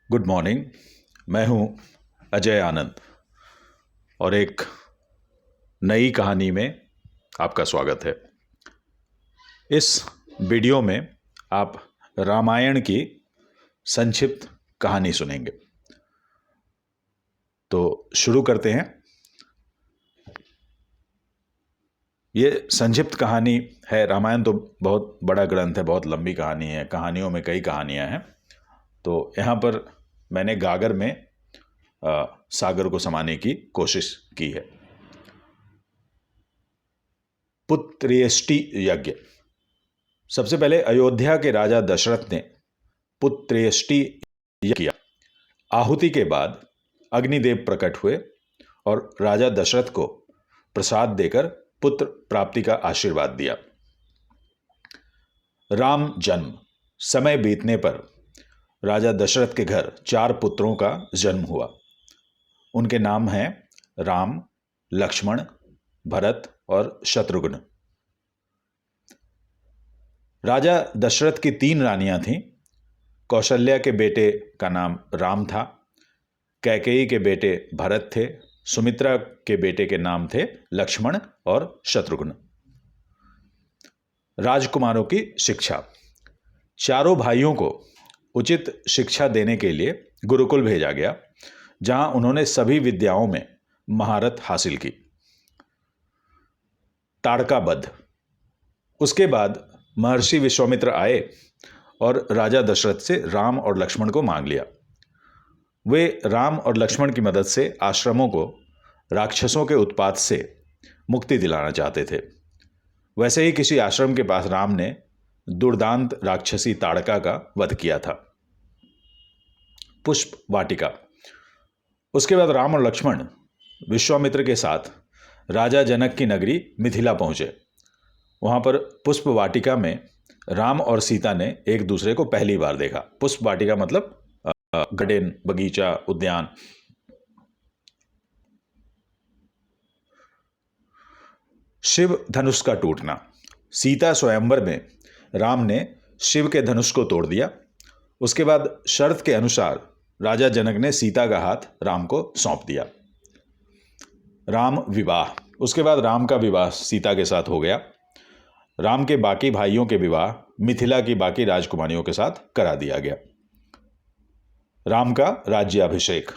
Good morning. मैं हूं अजय आनंद और एक नई कहानी में आपका स्वागत है। इस वीडियो में आप रामायण की संक्षिप्त कहानी सुनेंगे। तो शुरू करते हैं। ये संक्षिप्त कहानी है। रामायण तो बहुत बड़ा ग्रंथ है, बहुत लंबी कहानी है, कहानियों में कई कहानियां हैं। तो यहाँ पर मैंने गागर में सागर को समाने की कोशिश की है। पुत्रेष्टि यज्ञ। सबसे पहले अयोध्या के राजा दशरथ ने पुत्रेष्टि यज्ञ किया। आहुति के बाद अग्निदेव प्रकट हुए और राजा दशरथ को प्रसाद देकर पुत्र प्राप्ति का आशीर्वाद दिया। राम जन्म। समय बीतने पर राजा दशरथ के घर 4 पुत्रों का जन्म हुआ। उनके नाम हैं राम, लक्ष्मण, भरत और शत्रुघ्न। राजा दशरथ की 3 रानियां थीं। कौशल्या के बेटे का नाम राम था, कैकेयी के बेटे भरत थे, सुमित्रा के बेटे के नाम थे लक्ष्मण और शत्रुघ्न। राजकुमारों की शिक्षा। चारों भाइयों को उचित शिक्षा देने के लिए गुरुकुल भेजा गया, जहां उन्होंने सभी विद्याओं में महारत हासिल की। ताड़काबद्ध। उसके बाद महर्षि विश्वामित्र आए और राजा दशरथ से राम और लक्ष्मण को मांग लिया। वे राम और लक्ष्मण की मदद से आश्रमों को राक्षसों के उत्पात से मुक्ति दिलाना चाहते थे। वैसे ही किसी आश्रम के पास राम ने दुर्दांत राक्षसी ताड़का का वध किया था। पुष्प वाटिका। उसके बाद राम और लक्ष्मण विश्वामित्र के साथ राजा जनक की नगरी मिथिला पहुंचे। वहां पर पुष्प वाटिका में राम और सीता ने एक दूसरे को पहली बार देखा। पुष्प वाटिका मतलब गार्डन, बगीचा, उद्यान। शिव धनुष का टूटना। सीता स्वयंवर में राम ने शिव के धनुष को तोड़ दिया। उसके बाद शर्त के अनुसार राजा जनक ने सीता का हाथ राम को सौंप दिया। राम विवाह। उसके बाद राम का विवाह सीता के साथ हो गया। राम के बाकी भाइयों के विवाह मिथिला की बाकी राजकुमारियों के साथ करा दिया गया। राम का राज्याभिषेक।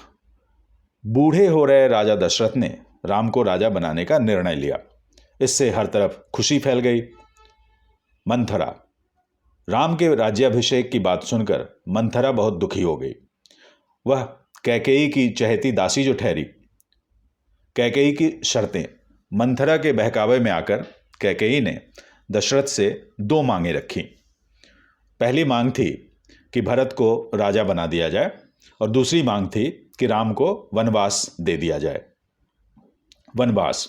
बूढ़े हो रहे राजा दशरथ ने राम को राजा बनाने का निर्णय लिया। इससे हर तरफ खुशी फैल गई। मंथरा। राम के राज्याभिषेक की बात सुनकर मंथरा बहुत दुखी हो गई। वह कैकेयी की चहेती दासी जो ठहरी। कैकेयी की शर्तें। मंथरा के बहकावे में आकर कैकेयी ने दशरथ से 2 मांगें रखी। पहली मांग थी कि भरत को राजा बना दिया जाए और दूसरी मांग थी कि राम को वनवास दे दिया जाए। वनवास।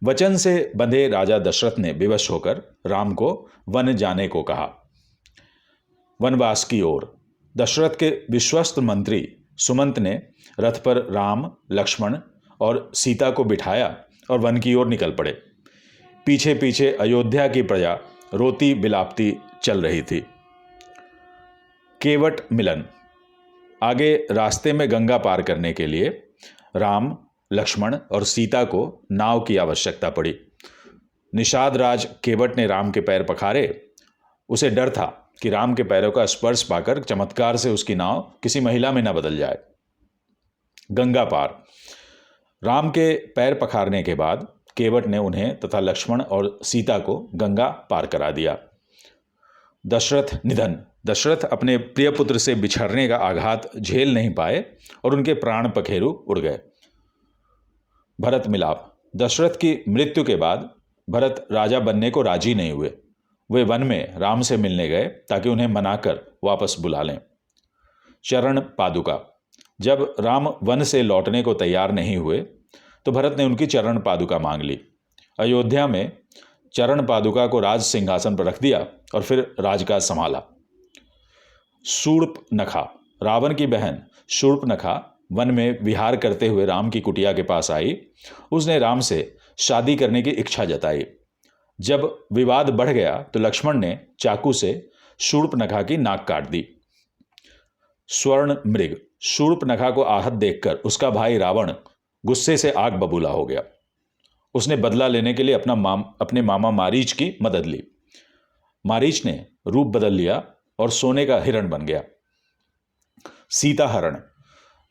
वचन से बंधे राजा दशरथ ने विवश होकर राम को वन जाने को कहा। वनवास की ओर। दशरथ के विश्वस्त मंत्री सुमंत ने रथ पर राम, लक्ष्मण और सीता को बिठाया और वन की ओर निकल पड़े। पीछे पीछे अयोध्या की प्रजा रोती बिलापती चल रही थी। केवट मिलन। आगे रास्ते में गंगा पार करने के लिए राम, लक्ष्मण और सीता को नाव की आवश्यकता पड़ी। निषाद राज केवट ने राम के पैर पखारे। उसे डर था कि राम के पैरों का स्पर्श पाकर चमत्कार से उसकी नाव किसी महिला में न बदल जाए। गंगा पार। राम के पैर पखारने के बाद केवट ने उन्हें तथा लक्ष्मण और सीता को गंगा पार करा दिया। दशरथ निधन। दशरथ अपने प्रिय पुत्र से बिछड़ने का आघात झेल नहीं पाए और उनके प्राण पखेरु उड़ गए। भरत मिलाप। दशरथ की मृत्यु के बाद भरत राजा बनने को राजी नहीं हुए। वे वन में राम से मिलने गए ताकि उन्हें मनाकर वापस बुला लें। चरण पादुका। जब राम वन से लौटने को तैयार नहीं हुए तो भरत ने उनकी चरण पादुका मांग ली। अयोध्या में चरण पादुका को राज सिंहासन पर रख दिया और फिर राजकाज संभाला। शूर्पनखा। रावण की बहन शूर्पनखा वन में विहार करते हुए राम की कुटिया के पास आई। उसने राम से शादी करने की इच्छा जताई। जब विवाद बढ़ गया तो लक्ष्मण ने चाकू से शूर्पनखा की नाक काट दी। स्वर्ण मृग शूर्पणखा को आहत देखकर उसका भाई रावण गुस्से से आग बबूला हो गया। उसने बदला लेने के लिए अपने मामा मारीच की मदद ली। मारीच ने रूप बदल लिया और सोने का हिरण बन गया। सीता हरण।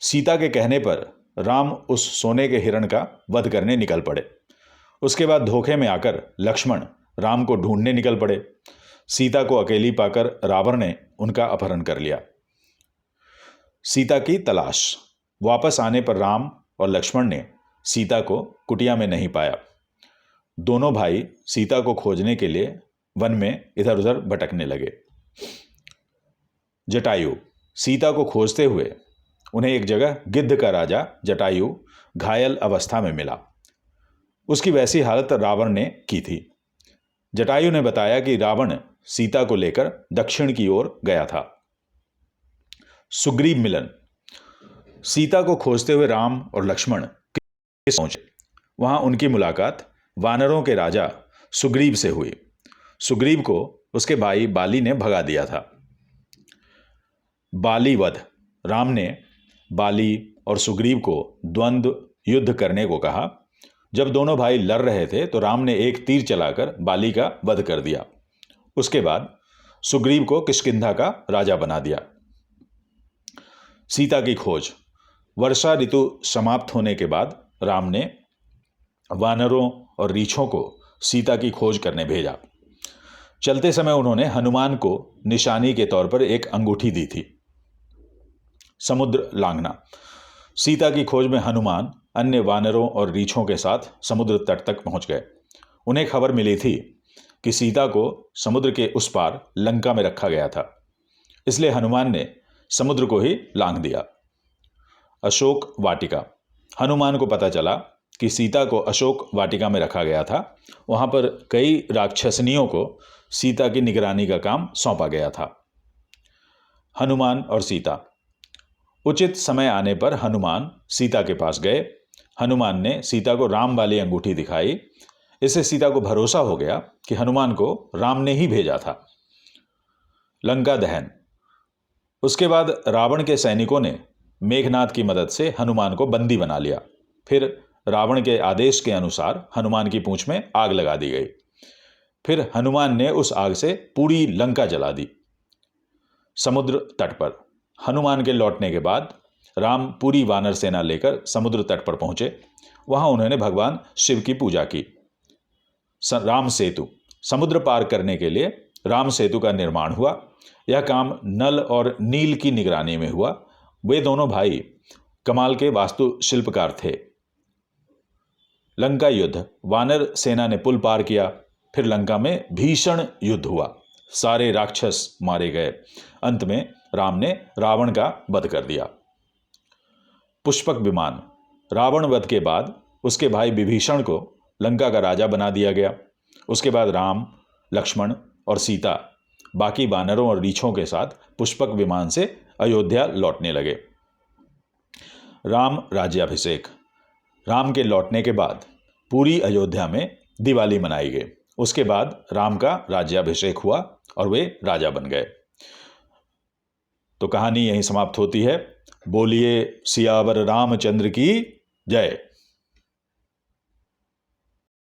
सीता के कहने पर राम उस सोने के हिरण का वध करने निकल पड़े। उसके बाद धोखे में आकर लक्ष्मण राम को ढूंढने निकल पड़े। सीता को अकेली पाकर रावण ने उनका अपहरण कर लिया। सीता की तलाश। वापस आने पर राम और लक्ष्मण ने सीता को कुटिया में नहीं पाया। दोनों भाई सीता को खोजने के लिए वन में इधर उधर भटकने लगे। जटायु। सीता को खोजते हुए उन्हें एक जगह गिद्ध का राजा जटायु घायल अवस्था में मिला। उसकी वैसी हालत रावण ने की थी। जटायु ने बताया कि रावण सीता को लेकर दक्षिण की ओर गया था। सुग्रीव मिलन। सीता को खोजते हुए राम और लक्ष्मण पहुंचे। वहां उनकी मुलाकात वानरों के राजा सुग्रीव से हुई। सुग्रीव को उसके भाई बाली ने भगा दिया था। बाली वध। राम ने बाली और सुग्रीव को द्वंद्व युद्ध करने को कहा। जब दोनों भाई लड़ रहे थे तो राम ने एक तीर चलाकर बाली का वध कर दिया। उसके बाद सुग्रीव को किष्किंधा का राजा बना दिया। सीता की खोज। वर्षा ऋतु समाप्त होने के बाद राम ने वानरों और रीछों को सीता की खोज करने भेजा। चलते समय उन्होंने हनुमान को निशानी के तौर पर एक अंगूठी दी थी। समुद्र लांघना। सीता की खोज में हनुमान अन्य वानरों और रीछों के साथ समुद्र तट तक पहुंच गए। उन्हें खबर मिली थी कि सीता को समुद्र के उस पार लंका में रखा गया था, इसलिए हनुमान ने समुद्र को ही लांघ दिया। अशोक वाटिका। हनुमान को पता चला कि सीता को अशोक वाटिका में रखा गया था। वहां पर कई राक्षसनियों को सीता की निगरानी का काम सौंपा गया था। हनुमान और सीता। उचित समय आने पर हनुमान सीता के पास गए। हनुमान ने सीता को राम वाली अंगूठी दिखाई। इससे सीता को भरोसा हो गया कि हनुमान को राम ने ही भेजा था। लंका दहन। उसके बाद रावण के सैनिकों ने मेघनाद की मदद से हनुमान को बंदी बना लिया। फिर रावण के आदेश के अनुसार हनुमान की पूंछ में आग लगा दी गई। फिर हनुमान ने उस आग से पूरी लंका जला दी। समुद्र तट पर। हनुमान के लौटने के बाद राम पूरी वानर सेना लेकर समुद्र तट पर पहुंचे। वहां उन्होंने भगवान शिव की पूजा की। राम सेतु। समुद्र पार करने के लिए राम सेतु का निर्माण हुआ। यह काम नल और नील की निगरानी में हुआ। वे दोनों भाई कमाल के वास्तु शिल्पकार थे। लंका युद्ध। वानर सेना ने पुल पार किया। फिर लंका में भीषण युद्ध हुआ। सारे राक्षस मारे गए। अंत में राम ने रावण का वध कर दिया। पुष्पक विमान। रावण वध के बाद उसके भाई विभीषण को लंका का राजा बना दिया गया। उसके बाद राम, लक्ष्मण और सीता बाकी वानरों और रीछों के साथ पुष्पक विमान से अयोध्या लौटने लगे। राम राज्याभिषेक। राम के लौटने के बाद पूरी अयोध्या में दिवाली मनाई गई। उसके बाद राम का राज्याभिषेक हुआ और वे राजा बन गए। तो कहानी यहीं समाप्त होती है। बोलिए सियावर रामचंद्र की जय।